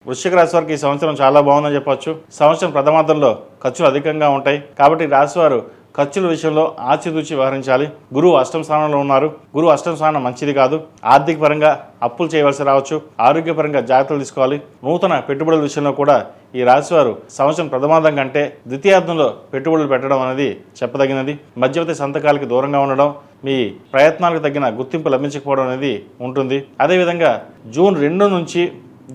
వృశ్చిక రాశి వారికి ఈ సంవత్సరం చాలా బాగుందని చెప్పొచ్చు. సంవత్సరం ప్రథమార్థంలో ఖర్చులు అధికంగా ఉంటాయి కాబట్టి రాశివారు ఖర్చుల విషయంలో ఆచితూచి వ్యవహరించాలి. గురువు అష్టమ స్థానంలో ఉన్నారు. గురువు అష్టమ స్థానం మంచిది కాదు. ఆర్థిక పరంగా అప్పులు చేయవలసి రావచ్చు. ఆరోగ్యపరంగా జాగ్రత్తలు తీసుకోవాలి. నూతన పెట్టుబడుల విషయంలో కూడా ఈ రాశివారు సంవత్సరం ప్రథమార్థం కంటే ద్వితీయార్థంలో పెట్టుబడులు పెట్టడం అనేది చెప్పదగినది. మధ్యవర్తి సంతకాలకి దూరంగా ఉండడం, మీ ప్రయత్నాలకు తగిన గుర్తింపు లభించకపోవడం అనేది ఉంటుంది. అదేవిధంగా జూన్ 2 నుంచి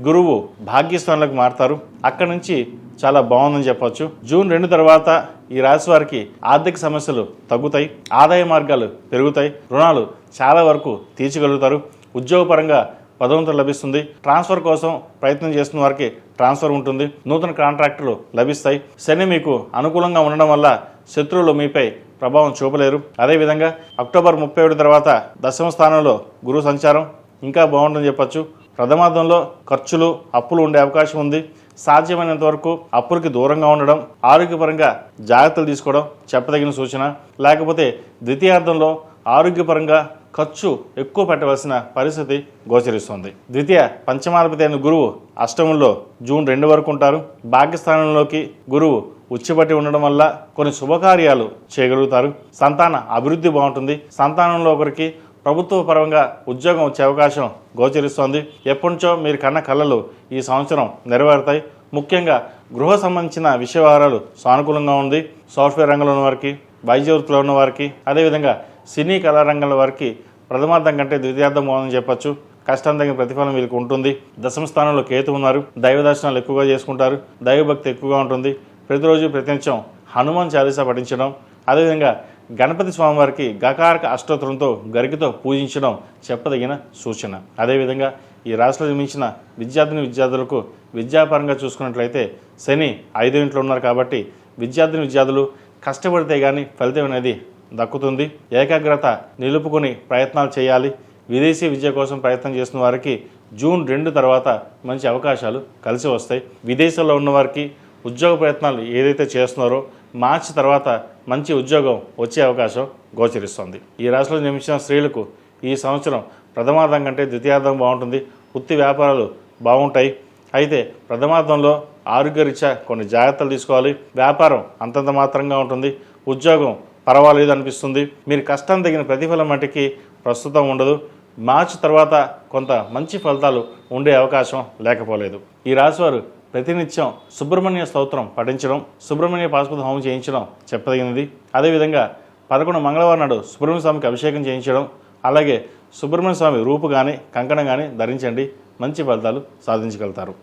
గురువు భాగ్యస్థానంలోకి మారుతారు. అక్కడి నుంచి చాలా బాగుందని చెప్పొచ్చు. జూన్ 2 తర్వాత ఈ రాశి వారికి ఆర్థిక సమస్యలు తగ్గుతాయి. ఆదాయ మార్గాలు పెరుగుతాయి. రుణాలు చాలా వరకు తీర్చగలుగుతారు. ఉద్యోగపరంగా పదోన్నతి లభిస్తుంది. ట్రాన్స్ఫర్ కోసం ప్రయత్నం చేస్తున్న వారికి ట్రాన్స్ఫర్ ఉంటుంది. నూతన కాంట్రాక్టులు లభిస్తాయి. శని మీకు అనుకూలంగా ఉండడం వల్ల శత్రువులు మీపై ప్రభావం చూపలేరు. అదేవిధంగా అక్టోబర్ 31 తర్వాత దశమ స్థానంలో గురువు సంచారం ఇంకా బాగుంటుందని చెప్పొచ్చు. ప్రథమార్థంలో ఖర్చులు అప్పులు ఉండే అవకాశం ఉంది. సాధ్యమైనంత వరకు అప్పులకి దూరంగా ఉండడం, ఆరోగ్యపరంగా జాగ్రత్తలు తీసుకోవడం చెప్పదగిన సూచన. లేకపోతే ద్వితీయార్థంలో ఆరోగ్యపరంగా ఖర్చు ఎక్కువ పెట్టవలసిన పరిస్థితి గోచరిస్తుంది. ద్వితీయ పంచమాధిపతి అయిన గురువు అష్టమంలో జూన్ 2 వరకు ఉంటారు. భాగ్యస్థానంలోకి గురువు ఉచ్చిపట్టి ఉండడం వల్ల కొన్ని శుభకార్యాలు చేయగలుగుతారు. సంతాన అభివృద్ధి బాగుంటుంది. సంతానంలో ఒకరికి ప్రభుత్వ పరంగా ఉద్యోగం వచ్చే అవకాశం గోచరిస్తోంది. ఎప్పటి నుంచో మీరు కన్న కళలు ఈ సంవత్సరం నెరవేరుతాయి. ముఖ్యంగా గృహ సంబంధించిన విషయ వ్యవహారాలు సానుకూలంగా ఉంది. సాఫ్ట్వేర్ రంగంలో ఉన్న వారికి, వైద్య వృత్తిలో ఉన్న వారికి, అదేవిధంగా సినీ కళారంగంలో వారికి ప్రథమార్థం కంటే ద్వితీయార్థం బాగుందని చెప్పొచ్చు. కష్టం తగిన ప్రతిఫలం వీళ్ళకి ఉంటుంది. దశమ స్థానంలో కేతు ఉన్నారు. దైవ దర్శనాలు ఎక్కువగా చేసుకుంటారు. దైవభక్తి ఎక్కువగా ఉంటుంది. ప్రతిరోజు ప్రతినిత్యం హనుమాన్ చాలీసా పఠించడం, అదేవిధంగా గణపతి స్వామివారికి గకారక అష్టోత్తరంతో గరికతో పూజించడం చెప్పదగిన సూచన. అదేవిధంగా ఈ రాశిలో జన్మించిన విద్యార్థులకు విద్యాపరంగా చూసుకున్నట్లయితే శని 5వ ఇంట్లో ఉన్నారు కాబట్టి విద్యార్థులు కష్టపడితే కానీ ఫలితం అనేది దక్కుతుంది. ఏకాగ్రత నిలుపుకొని ప్రయత్నాలు చేయాలి. విదేశీ విద్య కోసం ప్రయత్నం చేస్తున్న వారికి జూన్ 2 తర్వాత మంచి అవకాశాలు కలిసి వస్తాయి. విదేశాల్లో ఉన్నవారికి ఉద్యోగ ప్రయత్నాలు ఏదైతే చేస్తున్నారో మార్చి తర్వాత మంచి ఉద్యోగం వచ్చే అవకాశం గోచరిస్తుంది. ఈ రాశిలో జన్మించిన స్త్రీలకు ఈ సంవత్సరం ప్రథమార్థం కంటే ద్వితీయార్థం బాగుంటుంది. వృత్తి వ్యాపారాలు బాగుంటాయి. అయితే ప్రథమార్థంలో ఆరోగ్యరీత్యా కొన్ని జాగ్రత్తలు తీసుకోవాలి. వ్యాపారం అంతంత మాత్రంగా ఉంటుంది. ఉద్యోగం పర్వాలేదు అనిపిస్తుంది. మీరు కష్టం తగిన ప్రతిఫలం మటుకి ప్రస్తుతం ఉండదు. మార్చి తర్వాత కొంత మంచి ఫలితాలు ఉండే అవకాశం లేకపోలేదు. ఈ రాశివారు ప్రతినిత్యం సుబ్రహ్మణ్య స్తోత్రం పఠించడం, సుబ్రహ్మణ్య పాశుపత హోమం చేయించడం చెప్పదగినది. అదేవిధంగా 11 మంగళవారం నాడు సుబ్రహ్మణ్య స్వామికి అభిషేకం చేయించడం, అలాగే సుబ్రహ్మణ్య స్వామి రూపు కానీ కంకణం కానీ ధరించండి. మంచి ఫలితాలు సాధించగలుగుతారు.